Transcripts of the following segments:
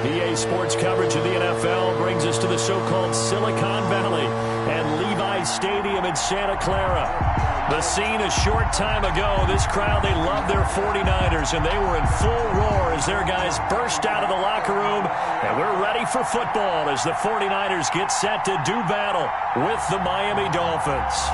EA Sports coverage of the NFL brings us to the so-called Silicon Valley and Levi's Stadium in Santa Clara. The scene a short time ago. This crowd, they love their 49ers, and they were in full roar as their guys burst out of the locker room. And we're ready for football as the 49ers get set to do battle with the Miami Dolphins.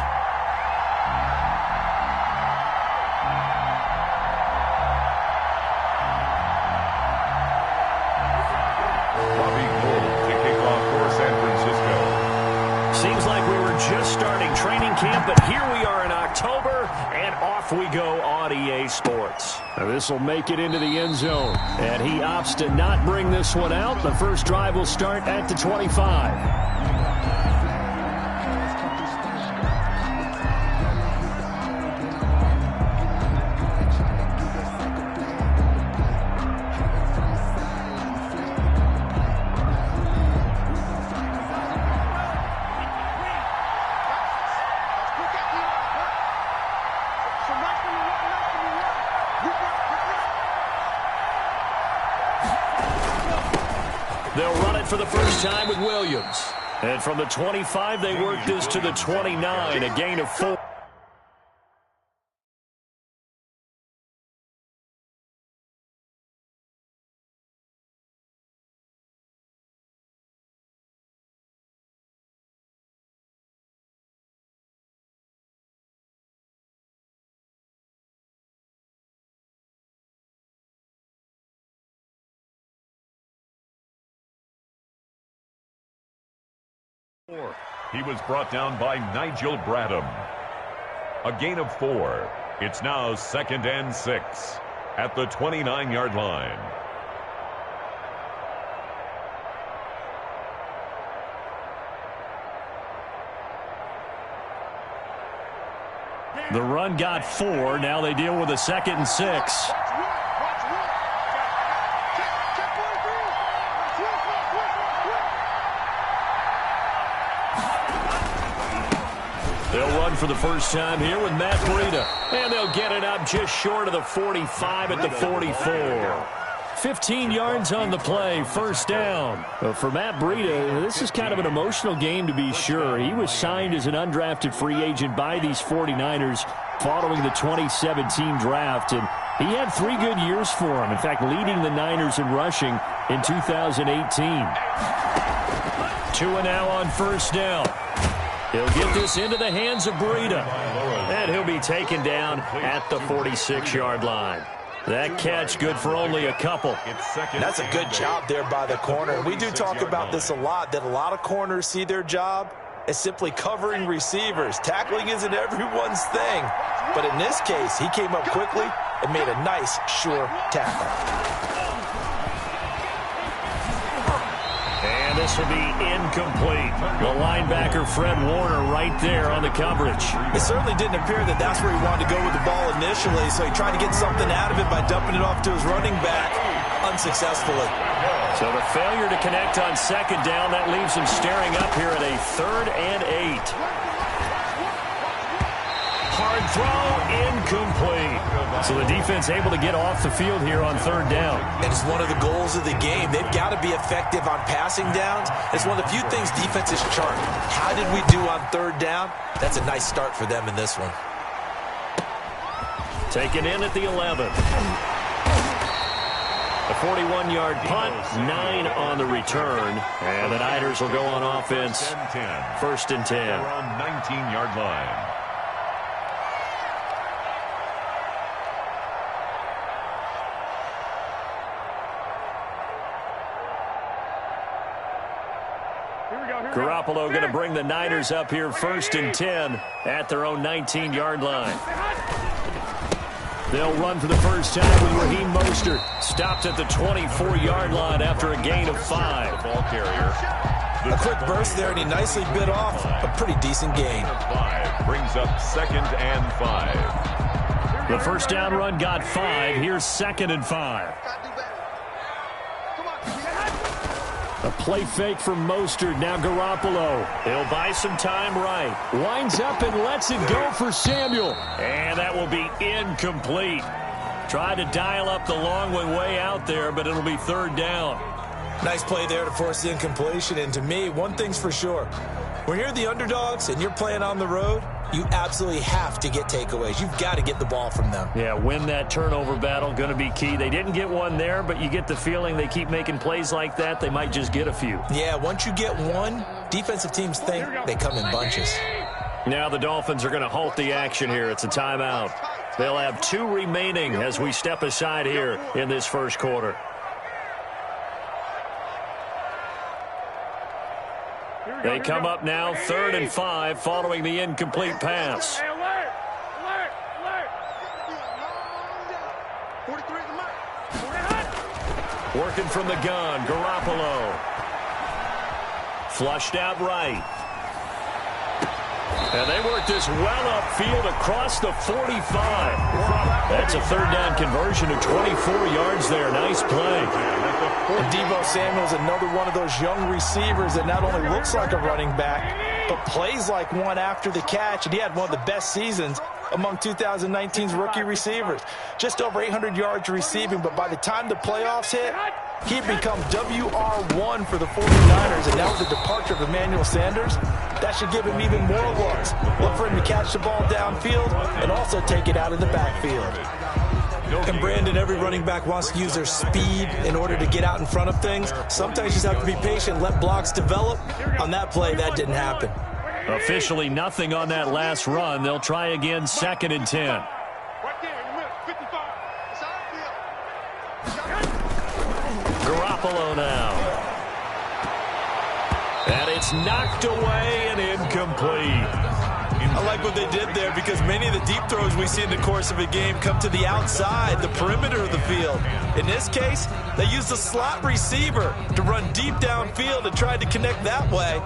Seems like we were just starting training camp, but here we are in October, and off we go on EA Sports. Now this will make it into the end zone, and he opts to not bring this one out. The first drive will start at the 25. They'll run it for the first time with Williams. And from the 25, they work this to the 29, a gain of 4. He was brought down by Nigel Bradham. A gain of 4. It's now 2nd and 6 at the 29-yard line. The run got 4. Now they deal with a 2nd and 6. They'll run for the first time here with Matt Breida. And they'll get it up just short of the 45 at the 44. 15 yards on the play, first down. For Matt Breida, this is kind of an emotional game to be sure. He was signed as an undrafted free agent by these 49ers following the 2017 draft. And he had 3 good years for him. In fact, leading the Niners in rushing in 2018. Tua now on first down. He'll get this into the hands of Breida. And he'll be taken down at the 46-yard line. That catch good for only a couple. That's a good job there by the corner. We do talk about this a lot, that a lot of corners see their job as simply covering receivers. Tackling isn't everyone's thing. But in this case, he came up quickly and made a nice, sure tackle. And this will be incomplete. The linebacker, Fred Warner, right there on the coverage. It certainly didn't appear that that's where he wanted to go with the ball initially, so he tried to get something out of it by dumping it off to his running back unsuccessfully. So the failure to connect on second down, that leaves him staring up here at a 3rd and 8. Hard throw, incomplete. So the defense able to get off the field here on 3rd down. And it's one of the goals of the game. They've got to be effective on passing downs. It's one of the few things defenses chart. How did we do on 3rd down? That's a nice start for them in this one. Taken in at the 11. A 41-yard punt, 9 on the return. And the Niners will go on offense. 1st and 10. They're on 19-yard line. Garoppolo going to bring the Niners up here 1st and 10 at their own 19-yard line. They'll run for the first time with Raheem Mostert. Stopped at the 24-yard line after a gain of 5. Ball carrier. A quick burst there, and he nicely bit off a pretty decent gain. 5 brings up 2nd and 5. The first down run got 5. Here's 2nd and 5. A play fake from Mostert. Now Garoppolo. He'll buy some time right. Winds up and lets it go for Samuel. And that will be incomplete. Tried to dial up the long one way out there, but it'll be 3rd down. Nice play there to force the incompletion. And to me, one thing's for sure. When you're the underdogs and you're playing on the road, you absolutely have to get takeaways. You've got to get the ball from them. Yeah, win that turnover battle, going to be key. They didn't get one there, but you get the feeling they keep making plays like that, they might just get a few. Yeah, once you get one, defensive teams think they come in bunches. Now the Dolphins are going to halt the action here. It's a timeout. They'll have 2 remaining as we step aside here in this first quarter. They come up now 3rd and 5 following the incomplete pass. Working from the gun, Garoppolo. Flushed out right. And they work this well upfield across the 45. That's a 3rd down conversion of 24 yards there. Nice play. And Deebo Samuel's another one of those young receivers that not only looks like a running back, but plays like one after the catch. And he had one of the best seasons among 2019's rookie receivers. Just over 800 yards receiving, but by the time the playoffs hit, he'd become WR1 for the 49ers, and now with the departure of Emmanuel Sanders, that should give him even more looks. Look for him to catch the ball downfield and also take it out of the backfield. And Brandon, every running back wants to use their speed in order to get out in front of things. Sometimes you just have to be patient, let blocks develop. On that play, that didn't happen. Officially nothing on that last run. They'll try again 2nd and 10. Garoppolo now. And it's knocked away and incomplete. I like what they did there because many of the deep throws we see in the course of a game come to the outside, the perimeter of the field. In this case, they used the slot receiver to run deep downfield and tried to connect that way.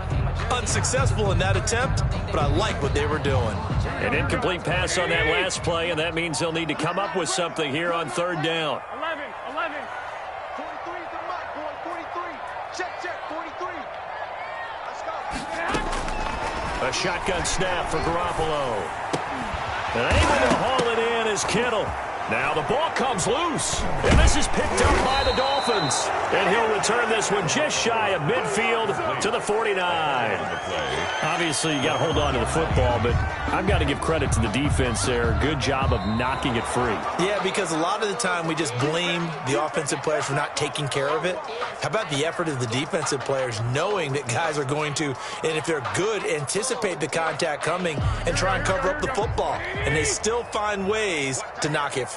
Unsuccessful in that attempt, but I like what they were doing. An incomplete pass on that last play, and that means they'll need to come up with something here on 3rd down. 11. 43 is the mark, boy. 43. Check. 43. Let's go. A shotgun snap for Garoppolo. And able to haul it in is Kittle. Now the ball comes loose, and this is picked up by the Dolphins. And he'll return this one just shy of midfield to the 49. Obviously, you got to hold on to the football, but I've got to give credit to the defense there. Good job of knocking it free. Yeah, because a lot of the time we just blame the offensive players for not taking care of it. How about the effort of the defensive players knowing that guys are going to, and if they're good, anticipate the contact coming and try and cover up the football. And they still find ways to knock it free.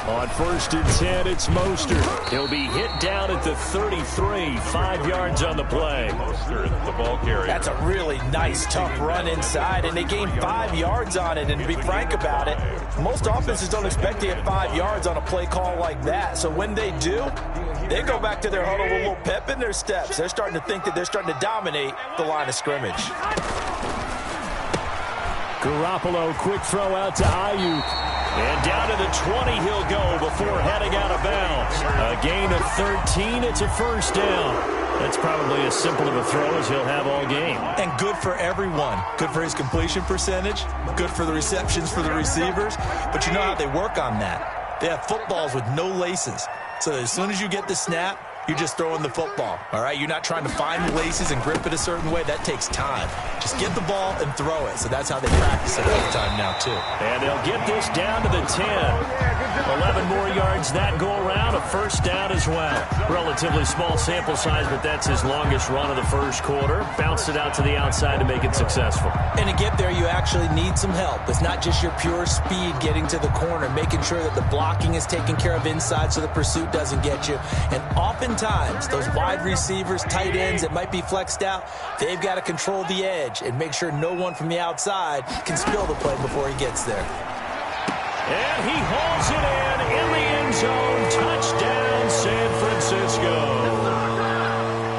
On 1st and 10, it's Mostert. He'll be hit down at the 33, 5 yards on the play. Mostert, the ball carrier. That's a really nice, tough run inside, and they gained 5 yards on it. And to be frank about it, most offenses don't expect to get 5 yards on a play call like that. So when they do, they go back to their huddle with a little pep in their steps. They're starting to think that they're starting to dominate the line of scrimmage. Garoppolo, quick throw out to Ayuk. And down to the 20 he'll go before heading out of bounds. A gain of 13, it's a 1st down. That's probably as simple of a throw as he'll have all game. And good for everyone. Good for his completion percentage. Good for the receptions for the receivers. But you know how they work on that. They have footballs with no laces. So as soon as you get the snap, you're just throwing the football, all right? You're not trying to find the laces and grip it a certain way. That takes time. Just get the ball and throw it. So that's how they practice it all the time now, too. And they'll get this down to the 10. 11 more yards that go around, a 1st down as well. Relatively small sample size, but that's his longest run of the first quarter. Bounced it out to the outside to make it successful. And to get there, you actually need some help. It's not just your pure speed getting to the corner, making sure that the blocking is taken care of inside so the pursuit doesn't get you. And oftentimes, those wide receivers, tight ends that might be flexed out, they've got to control the edge and make sure no one from the outside can spill the play before he gets there. And he hauls it in the end zone. Touchdown, San Francisco.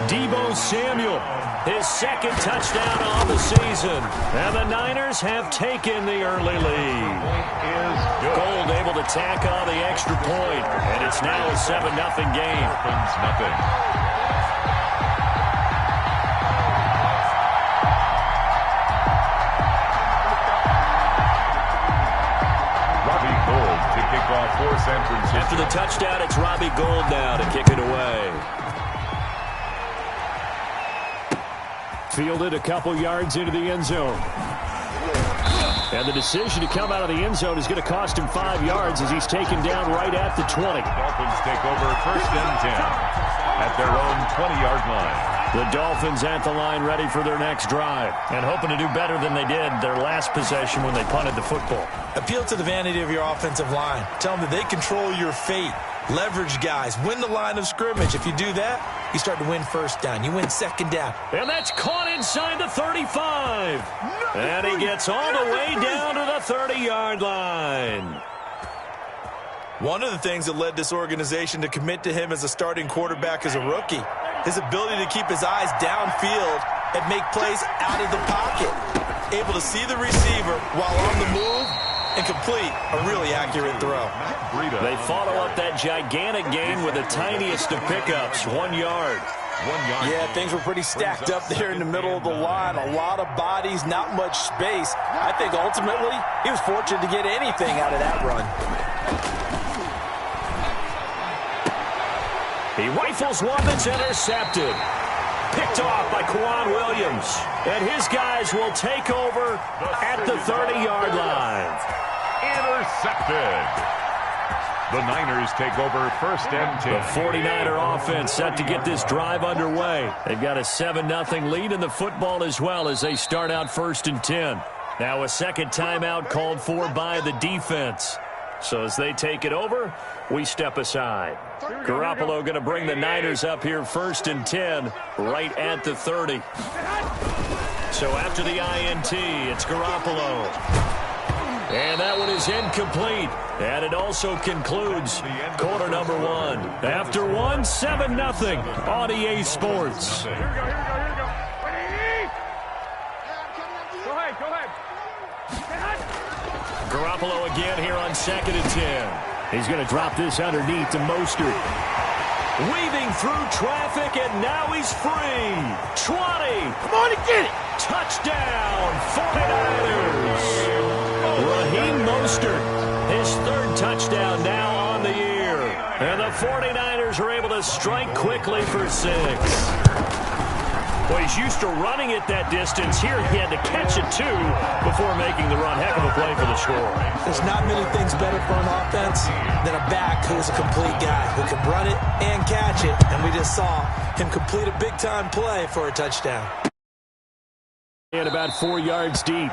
Deebo Samuel, his 2nd touchdown on the season. And the Niners have taken the early lead. Gold able to tack on the extra point, and it's now a 7-0 game. Nothing. for San Francisco. After the touchdown, it's Robbie Gould now to kick it away. Fielded a couple yards into the end zone. And the decision to come out of the end zone is going to cost him 5 yards as he's taken down right at the 20. Dolphins take over first and 10 at their own 20-yard line. The Dolphins at the line ready for their next drive and hoping to do better than they did their last possession when they punted the football. Appeal to the vanity of your offensive line. Tell them that they control your fate. Leverage guys. Win the line of scrimmage. If you do that, you start to win first down. You win second down. And that's caught inside the 35. And he gets all the way down to the 30-yard line. One of the things that led this organization to commit to him as a starting quarterback as a rookie, his ability to keep his eyes downfield and make plays out of the pocket. Able to see the receiver while on the move and complete a really accurate throw. They follow up that gigantic gain with the tiniest of pickups, 1 yard. Yeah, things were pretty stacked up there in the middle of the line. A lot of bodies, not much space. I think ultimately he was fortunate to get anything out of that run. He rifles one that's intercepted. Picked off by Kwan Williams. And his guys will take over at the 30-yard line. Intercepted. The Niners take over first and 10. The 49er offense set to get this drive underway. They've got a 7-0 lead in the football as well as they start out first and 10. Now a second timeout called for by the defense. So as they take it over, we step aside. Garoppolo going to bring the Niners up here first and 10 right at the 30. So after the INT, it's Garoppolo. And that one is incomplete. And it also concludes quarter number one. After one, 7-0 on EA Sports. Go ahead. Garoppolo again here on second and 10. He's going to drop this underneath to Mostert. Weaving through traffic, and now he's free. 20. Come on and get it. Touchdown, 49ers. Raheem Mostert, his third touchdown now on the year. And the 49ers are able to strike quickly for 6. Well, he's used to running it that distance. Here he had to catch it, too, before making the run. Heck of a play for the score. There's not many things better for an offense than a back who's a complete guy who can run it and catch it. And we just saw him complete a big-time play for a touchdown. And about 4 yards deep.